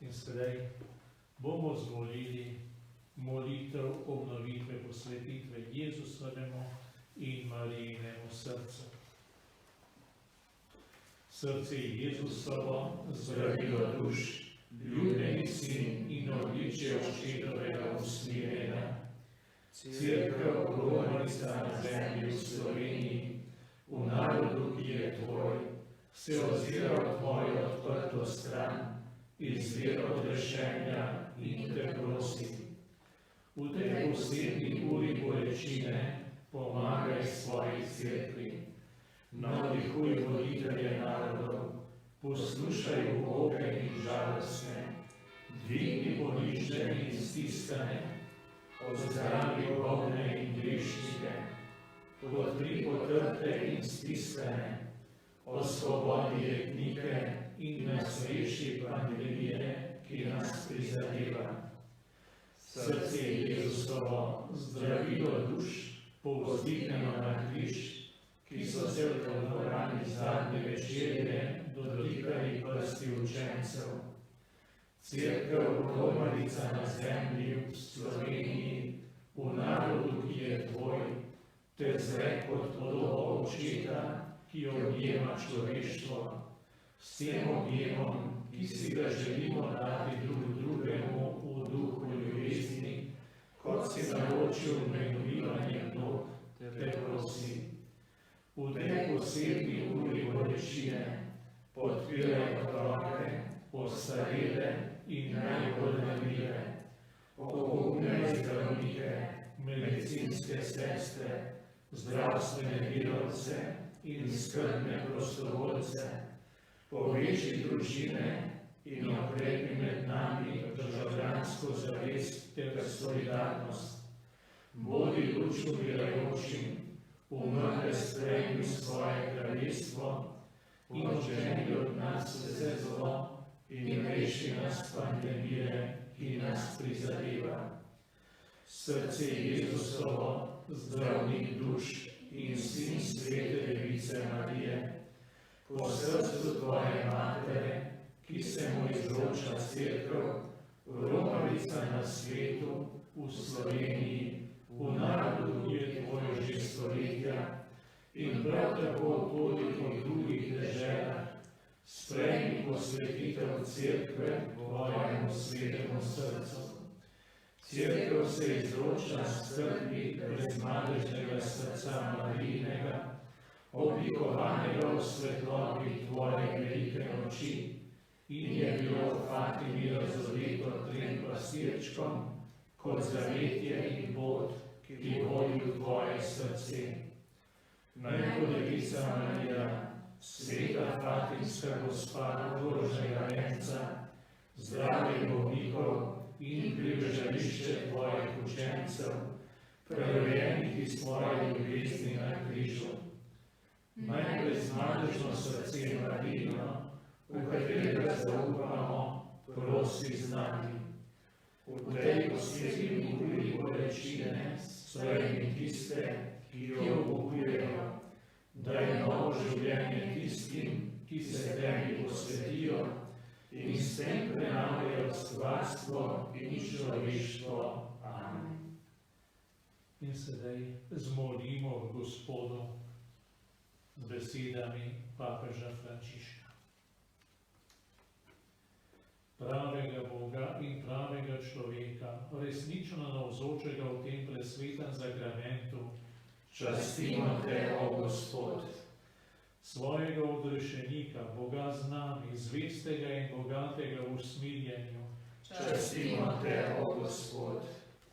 In sedaj bomo zmolili molitev obnovitve posvetitve Jezusovemu in Marijinemu srcu. Srce Jezusovo, zdravilo duš, ljubljeni sin in odličje očetovega usmirjenja, Cerkev romanica na zemlji v Sloveniji, v narodu, ki je tvoj, se ozira v tvojo odprto stran, izvira odrešenja in te prosi. V tej posebni uri bolečine pomagaj svoji cerkvi, navdihuj voditelje narodov, poslušaj uboge in žalostne, dvigni ponižene in stiskane, ozdravi bolne in grešnike, podpri potrte in stiskane, osvobodi jetnike in nas reši pandemije, ki nas prizadeva. Srce Jezusovo, zdravilo duš, povzdignemo na križ, ki so se v dvorani zadnje večerje dotikali prsti učencev. Cerkev romanica na zemlji v Sloveniji, v narodu, ki je tvoj, te zre kot podobo očeta, ki objema človeštvo, s tem objemom, ki si ga želimo dati drugemu v duhu ljubezni, kot si naročil menjivanje nog, te prosi. V tej posebni uri bolečine podpiraj otroke, ostarele in najbolj ranljive, opogumljaj zdravnike, medicinske sestre, zdravstvene delavce in skrbne prostovoljce, poveči družine in okrepi med nami državljansko zavest ter solidarnost. Bodi luč umirajočim, umrle sprejmi svoje kraljestvo in odženi od nas vse zlo in reši nas pandemije, ki nas prizadeva. Srce Jezusovo, zdravnik duš in sin svete Device Marije, po srcu tvoje matere, ki se mu izroča cerkev, romavica na svetu, v Sloveniji, v narodu, ki je tvoje že stoletja, in prav tako tudi po drugih deželah, sprejmi posvetitev cerkve tvojemu svetemu srcu. Cerkev se izroča strpni brezmadežnega srca Marijinega, oblikovanega v svetlobi tvoje velike noči, in je bilo v Fatimi razodito 3 pastirčkom, kot zavetje in pot, ki vodi v tvoje srce. Najpodevica Marija, sveta Fatimska gospa Božjega venca, zdravje bolnikov in pribežališče tvojih učencev, prerojenih iz tvoje ljubezni na križu. Najbrezmadežno srce Marijino, v katerega zaupamo, prosi z nami. V tej posebni uri bolečine sprejmi tiste, ki jo obupujejo, daj novo življenje tistim, ki se tebi posvetijo in s tem prenavljajo stvarstvo in človeštvo. Amen. In sedaj zmolimo Gospodu z besedami papeža Frančiška. Pravega Boga in pravega človeka, resnično navzočega v tem presvetem zakramentu, častimo te, o Gospod. Svojega odrešenika, Boga z nami, zvestega in bogatega v usmiljenju, častimo te, o Gospod.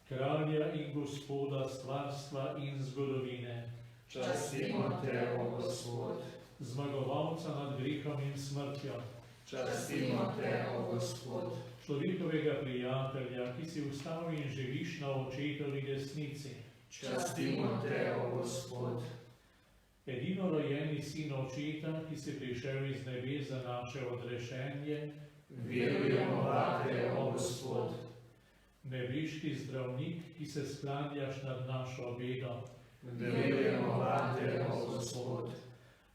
Kralja in Gospoda stvarstva in zgodovine, častimo te, o Gospod. Zmagovalca nad grehom in smrtjo, častimo te, o Gospod. Človekovega prijatelja, ki si vstal in živiš na očetovi desnici, častimo te, o Gospod. Edino rojeni sin očeta, ki si prišel iz nebes za naše odrešenje, verujemo vate, o Gospod. Nebeški zdravnik, ki se sklanjaš nad našo bedo, verujemo vate, o Gospod.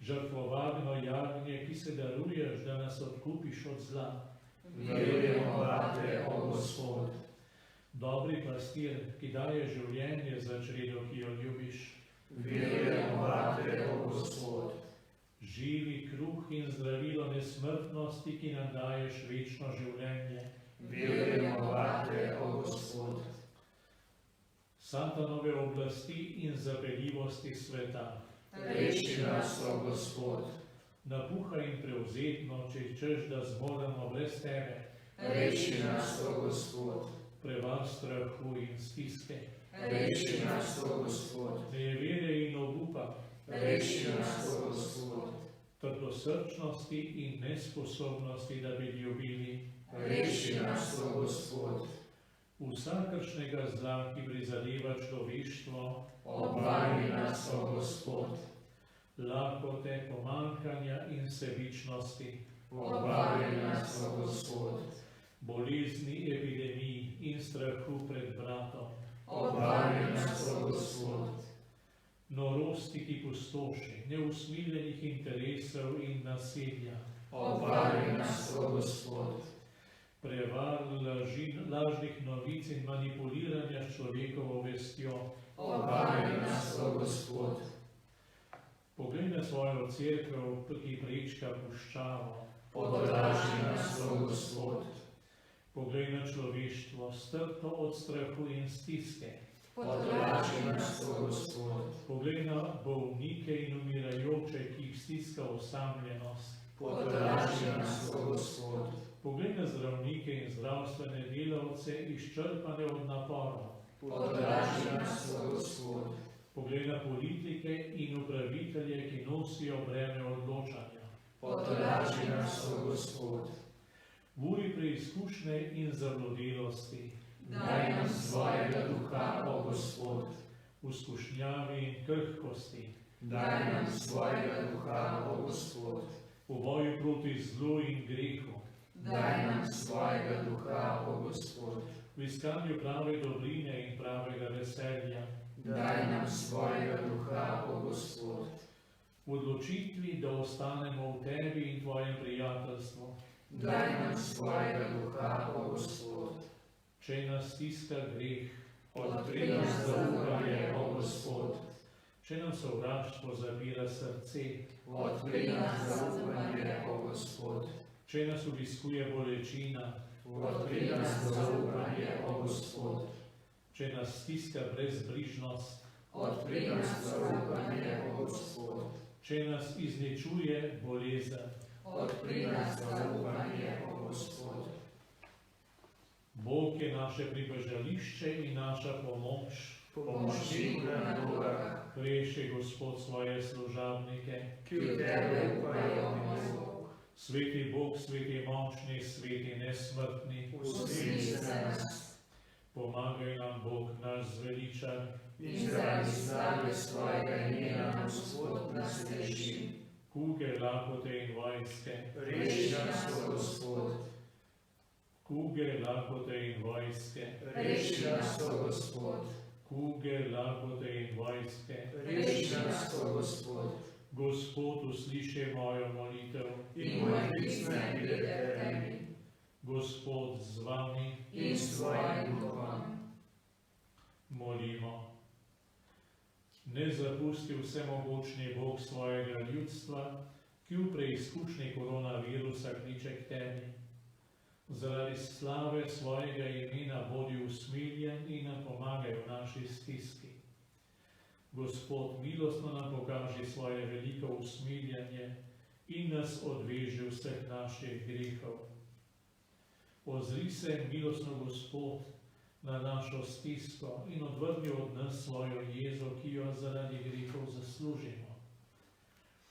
Žrtvovarno jagnje, ki se daruješ, da nas odkupiš od zla, Verujemo vate, o Gospod. Dobri pastir, ki daje življenje za čredo, ki jo ljubiš. Verujemo vate, o Gospod. Živi kruh in zdravilo nesmrtnosti, ki nam daješ večno življenje. Verujemo vate, o Gospod. Satanove oblasti in zapeljivosti sveta. Reši nas, o Gospod. Napuha in prevzetno, če češ, da zmoremo brez tebe. Reši nas, o Gospod. Prevar strahu in stiske. Reši nas, o Gospod. Nevere in obupa. Reši nas, o Gospod. Trdosrčnosti in nesposobnosti, da bi ljubili. Reši nas, o Gospod. Vsakršnega zla, ki prizadeva človeštvo. Obvaruj nas, o Gospod. Lakote, pomanjkanja in sebičnosti. Obvaruj nas, o Gospod. Bolezni, epidemij in strahu pred bratom. Obvaruj nas, o Gospod. Norosti, ki pustoši, neusmiljenih interesov in nasilja. Obvaruj nas, o Gospod. Prevar, lažnih novic in manipuliranja s človekovo vestjo. Obvaruj nas, o Gospod. Poglej na svojo cerkev, ki prečka puščavo. Potolaži nas, o Gospod. Poglej na človeštvo, strto od strahu in stiske. Potolaži nas, o Gospod. Poglej na bolnike in umirajoče, ki jih stiska osamljenost. Potolaži nas, o Gospod. Poglej na zdravnike in zdravstvene delavce, izčrpane od naporov. Potolaži nas, o Gospod. Poglej na politike in upravitelje, ki nosijo breme odločanja. Potolaži nas, o Gospod. V uri preizkušnje in zablodelosti. Daj nam svojega duha, o Gospod. V skušnjavi in krhkosti. Daj nam svojega duha, o Gospod. V boju proti zlu in grehu. Daj nam svojega duha, o Gospod. V iskanju prave dobrine in pravega veselja. Daj nam svojega duha, o Gospod. V odločitvi, da ostanemo v tebi in tvojem prijateljstvu. Daj nam svojega duha, o Gospod. Če nas stiska greh. Odpri nam zaupanje, o Gospod. Če nam sovraštvo zapira srce. Odpri nam zaupanje, o Gospod. Če nas obiskuje bolečina. Odpri nam zaupanje, o Gospod. Če nas stiska brezbrižnost. Odpri nam zaupanje, o Gospod. Če nas izničuje bolezen. Odpri nam zaupanje, o Gospod. Bog je naše pribežališče in naša pomoč. Pomočnik na nogah, Reši Gospod svoje služabnike. ki v tebe upajo, moj Bog. Sveti Bog, sveti močni, sveti nesmrtni. Usmili se nas Pomagaj nam, Bog, naš zveličar. in zaradi slave svojega imena, Gospod, nas reši. Kuge, lakote in vojske. Reši nas, o Gospod. Kuge, lakote in vojske. Reši nas, o Gospod. Kuge, lakote in vojske. Reši nas, o Gospod. Gospod, usliši mojo molitev. In moj klic naj pride k tebi. Gospod z vami. In s tvojim duhom. Molimo. Ne zapusti vsemogočni Bog svojega ljudstva, ki v preizkušnji koronavirusa kliče k tebi. Zaradi slave svojega imena bodi usmiljen in nam pomagaj v naši stiski. Gospod, milostno nam pokaži svoje veliko usmiljanje in nas odveži vseh naših grehov. Ozri se, milostno Gospod, na našo stisko in odvrni od nas svojo jezo, ki jo zaradi grehov zaslužimo.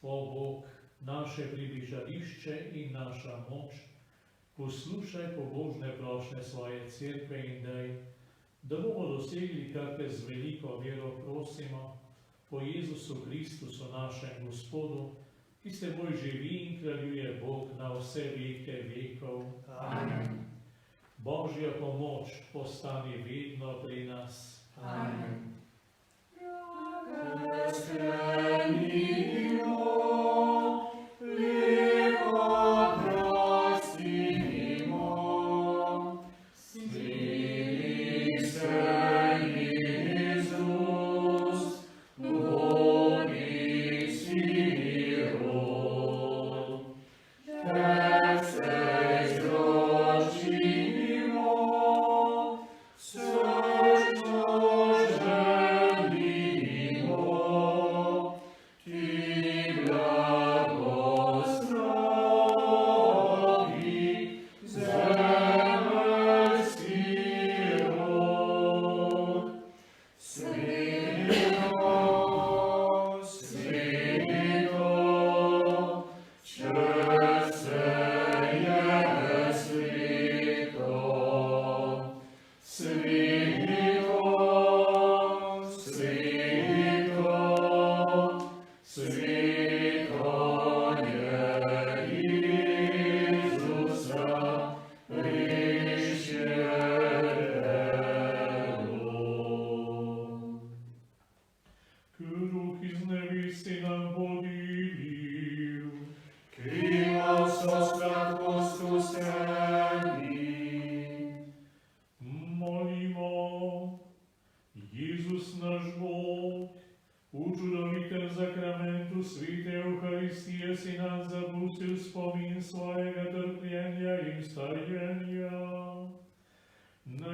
O Bog, naše približališče in naša moč, poslušaj pobožne prošnje svoje cerkve in daj, da bomo dosegli, kar te z veliko vero prosimo, po Jezusu Kristusu, našem Gospodu, ki s teboj živi in kraljuje Bog na vse veke vekov. Amen. Božja pomoč postani vedno pri nas. Amen. Lepo prosimo.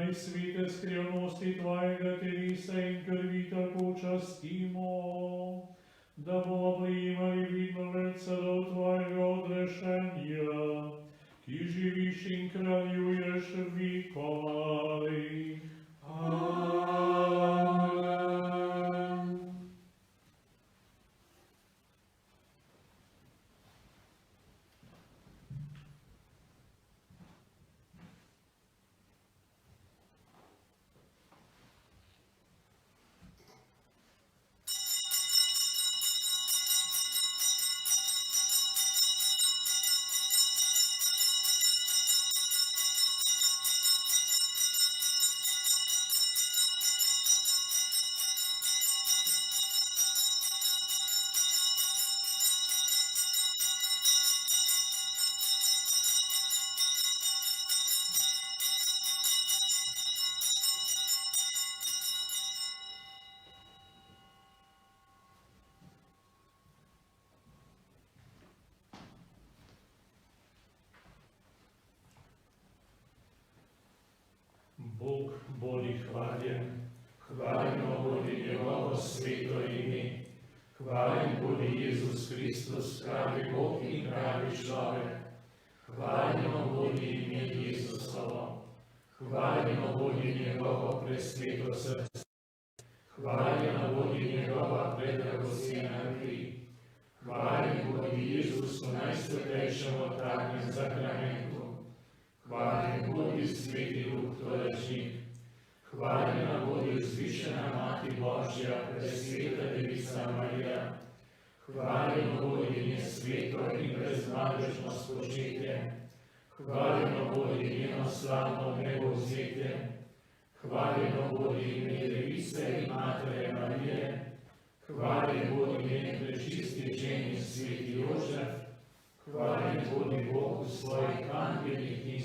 Najsvete skrivnosti Tvojega telesa in krvi tako častimo, da bomo prejemali vidno več sadov Tvojega odrešenja, ki živiš in kraljuješ vekovali. Amen. Bog bodi hvaljen, hvaljeno bodi njegovo sveto ime, hvaljen bodi Jezus Kristus, pravi Bog in pravi človek, hvaljeno bodi ime Jezusovo, hvaljeno bodi njegovo presveto srce, hvaljeno bodi njegova predragocena kri, hvaljen bodi Jezus v najsvetejšem oltarnem zakramentu, hvaljen bodi sveti Duh tolažnik, hvaljena bodi vzvišena Mati Božja, presveta Devica Marija, hvaljeno bodi njen sveto in brezmadežno spočetje, hvaljeno bodi njeno slavno nebovzetje, hvaljeno bodi ime Device in Matere Marije, hvaljen bodi njen prečisti ženin sveti Jožef, hvaljen bodi Bog v svojih angelih in